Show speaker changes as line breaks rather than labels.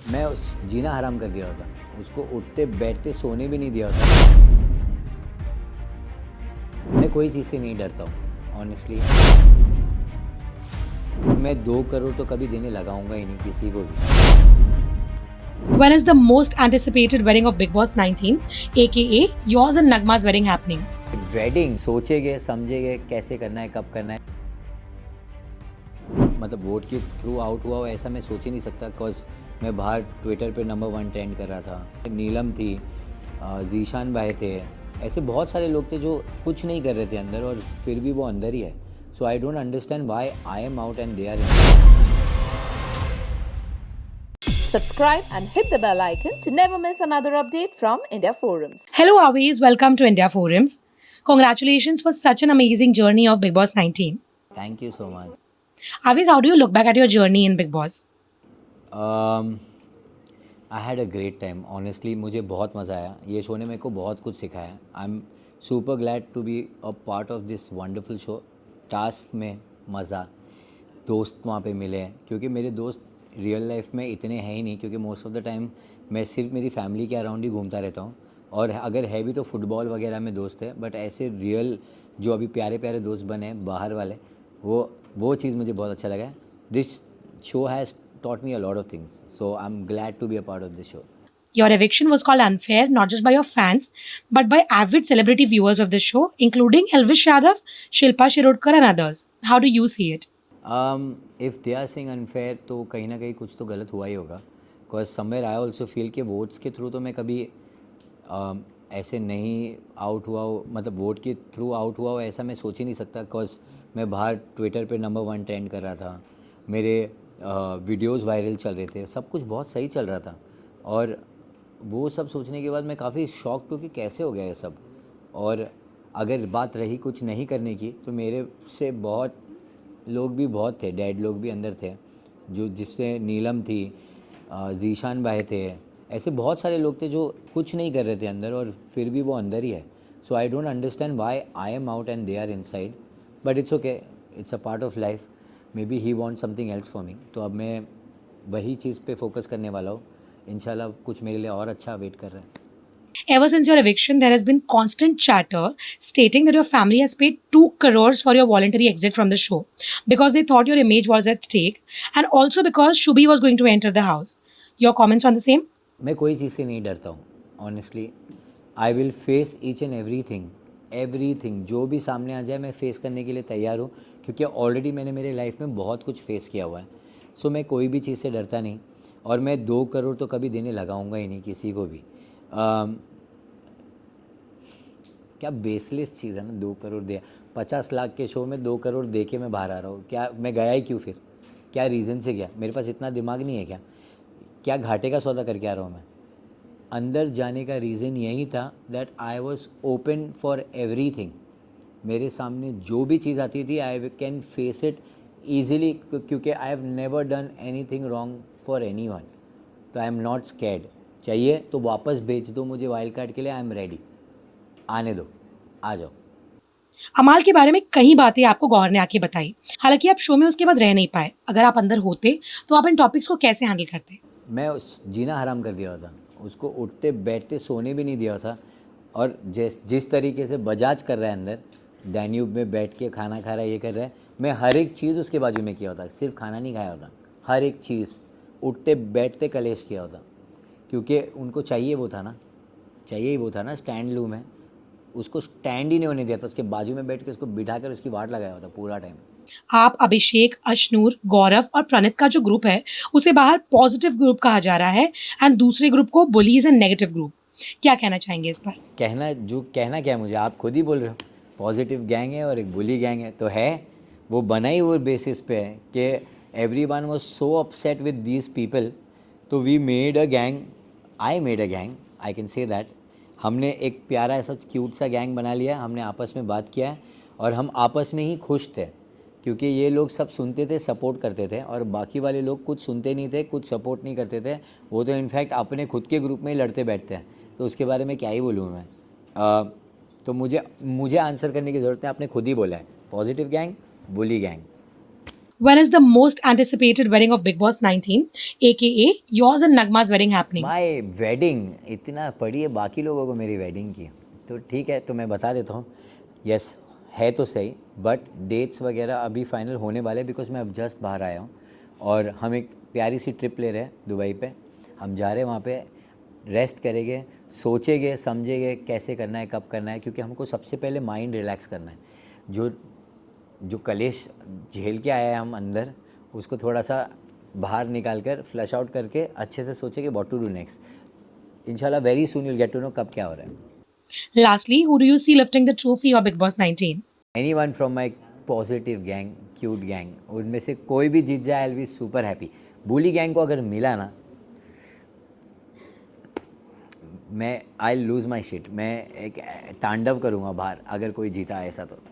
मैं उस जीना हराम कर दिया होता, उसको उठते बैठते सोने भी नहीं दिया होता। मैं कोई चीज़ से नहीं डरता हूँ ऑनेस्टली। मैं 2 करोड़ तो कभी देने लगाऊंगा ही नहीं किसी को भी।
When is the most anticipated wedding of Big Boss 19, aka yours and Nagma's wedding happening?
Wedding सोचेंगे समझेंगे कैसे करना है कब करना है, मतलब वोट के थ्रू आउट हुआ हो ऐसा मैं सोच ही नहीं सकता। बिकॉज मैं बाहर ट्विटर पे नंबर 1 ट्रेंड कर रहा था। नीलम थी, जीशान भाई थे, ऐसे बहुत सारे लोग थे जो कुछ नहीं कर रहे थे अंदर और फिर भी वो अंदर ही है। So I don't understand why I am out and they are in.
Subscribe and hit the bell icon to never miss another update from India Forums.
Hello, Aviz. Welcome to India Forums. Congratulations for such an amazing journey of Big Boss 19.
Thank you so much.
Aviz, how do you look back at your journey in Big Boss?
I had a great time honestly, मुझे बहुत मज़ा आया। ये show ने मेरे को बहुत कुछ सिखाया। I am super glad to be a part of this wonderful show. Task में मज़ा, दोस्त वहाँ पे मिले हैं, क्योंकि मेरे दोस्त रियल लाइफ में इतने हैं ही नहीं, क्योंकि मोस्ट ऑफ द टाइम मैं सिर्फ मेरी फैमिली के अराउंड ही घूमता रहता हूँ। और अगर है भी तो फुटबॉल वगैरह में दोस्त है, बट ऐसे रियल जो अभी प्यारे प्यारे दोस्त बने हैं बाहर वाले, वो चीज़ मुझे बहुत अच्छा लगा है। This show has taught me a lot of things, so I'm glad to be a part of this show.
Your eviction was called unfair not just by your fans, but by avid celebrity viewers of the show, including Elvish Yadav, Shilpa Shirodkar, and others. How do you see it?
If they are saying unfair, तो कहीं ना कहीं कुछ तो गलत हुआ ही होगा। Because somewhere I also feel कि वोट्स के थ्रू तो मैं कभी ऐसे नहीं आउट हुआ हो, मतलब वोट के थ्रू आउट हुआ हो ऐसा मैं सोच ही नहीं सकता। बिकॉज मैं बाहर ट्विटर पे नंबर 1 ट्रेंड कर रहा था, मेरे वीडियोस वायरल चल रहे थे, सब कुछ बहुत सही चल रहा था। और वो सब सोचने के बाद मैं काफ़ी शॉक्ड हूँ कि कैसे हो गया ये सब। और अगर बात रही कुछ नहीं करने की, तो मेरे से बहुत लोग भी बहुत थे, डैड लोग भी अंदर थे, जो जिससे नीलम थी, जीशान भाई थे, ऐसे बहुत सारे लोग थे जो कुछ नहीं कर रहे थे अंदर और फिर भी वो अंदर ही है। So I don't understand why I am out and they are inside, but it's okay, it's a part of life. Maybe he want something else for me, तो अब मैं वही चीज़ पे फोकस करने वाला हूँ। इंशाल्लाह कुछ मेरे लिए और अच्छा वेट कर रहा है।
Ever since your eviction, there has been constant chatter stating that your family has paid 2 crores for your voluntary exit from the show because they thought your image was at stake and also because Shubhi was going to enter the house. Your comments on the same?
मैं कोई चीज़ से नहीं डरता हूँ honestly. I will face each and everything जो भी सामने आ जाए मैं फ़ेस करने के लिए तैयार हूँ, क्योंकि ऑलरेडी मैंने मेरे लाइफ में बहुत कुछ फ़ेस किया हुआ है। सो मैं कोई भी चीज़ से डरता नहीं, और मैं 2 करोड़ तो कभी देने लगाऊंगा ही नहीं किसी को भी। क्या बेसलेस चीज़ है ना, 2 करोड़ दिया। 50 लाख के शो में 2 करोड़ दे के मैं बाहर आ रहा हूँ, क्या मैं गया ही क्यों फिर? क्या रीज़न से गया? मेरे पास इतना दिमाग नहीं है क्या? क्या घाटे का सौदा करके आ रहा हूँ मैं? अंदर जाने का रीज़न यही था that I was open for everything. मेरे सामने जो भी चीज़ आती थी I can face it easily, क्योंकि I have never done anything wrong for anyone. तो आई एम नॉट स्कैर्ड। चाहिए तो वापस भेज दो मुझे वाइल्ड कार्ड के लिए, आई एम रेडी। आने दो, आ जाओ।
अमाल के बारे में कई बातें आपको गौर ने आके बताई, हालांकि आप शो में उसके बाद रह नहीं पाए। अगर आप अंदर होते तो आप इन टॉपिक्स को कैसे हैंडल करते?
मैं उस जीना हराम कर दिया होता, उसको उठते बैठते सोने भी नहीं दिया होता। और जिस तरीके से बजाज कर रहा है अंदर, डैन्यूब में बैठ के खाना खा रहा है, ये कर रहा है, मैं हर एक चीज़ उसके बाजू में किया होता। सिर्फ खाना नहीं खाया होता, हर एक चीज़ उठते बैठते कलेश किया होता, क्योंकि उनको चाहिए वो था ना स्टैंड लूम है, उसको स्टैंड ही नहीं होने दिया था। उसके बाजू में बैठ के उसको बिठा कर उसकी वाट लगाया होता पूरा टाइम।
आप, अभिषेक, अशनूर, गौरव और प्रणित का जो ग्रुप है उसे बाहर पॉजिटिव ग्रुप कहा जा रहा है एंड दूसरे ग्रुप को बुलीज एंड नेगेटिव ग्रुप। क्या कहना चाहेंगे इस पर?
कहना क्या है मुझे, आप खुद ही बोल रहे हो। पॉजिटिव गैंग है और एक बुली गैंग है, तो है वो बना ही वो बेसिस पे है कि everyone was so upset with these people, तो we made a gang. I made a gang, I can say that. हमने एक प्यारा ऐसा क्यूट सा गैंग बना लिया, हमने आपस में बात किया है और हम आपस में ही खुश थे, क्योंकि ये लोग सब सुनते थे, सपोर्ट करते थे, और बाकी वाले लोग कुछ सुनते नहीं थे, कुछ सपोर्ट नहीं करते थे। वो तो इनफैक्ट अपने खुद के ग्रुप में ही लड़ते बैठते हैं, तो उसके बारे में क्या ही बोलूँ मैं। तो मुझे आंसर करने की ज़रूरत है, आपने खुद ही बोला है, positive gang, bully gang.
When is the most anticipated wedding of Big Boss 19, aka yours and Nagma's wedding happening?
My wedding इतना पड़ी है बाकी लोगों को मेरी वेडिंग की, तो ठीक है, तो मैं बता देता हूँ. यस है तो सही, बट डेट्स वगैरह अभी फाइनल होने वाले, बिकॉज मैं अब जस्ट बाहर आया हूँ और हम एक प्यारी सी ट्रिप ले रहे हैं दुबई पे. हम जा रहे हैं वहाँ पे, रेस्ट करेंगे, सोचेंगे समझेंगे कैसे करना है, कब करना है, क्योंकि हमको सबसे पहले माइंड रिलैक्स करना है. जो कलेश झेल के आया है हम अंदर, उसको थोड़ा सा बाहर निकाल कर फ्लश आउट करके अच्छे से सोचेंगे व्हाट टू डू नेक्स्ट. इंशाल्लाह very soon you'll get to know कब क्या हो रहा है.
Lastly, who do you see lifting the trophy of Big Boss 19?
Anyone from my positive gang, cute gang, उनमें से कोई भी जीत जाए I will be super happy. Bully gang को अगर मिला ना, मैं आई लूज़ माई शिट, मैं एक तांडव करूँगा बाहर अगर कोई जीता ऐसा तो.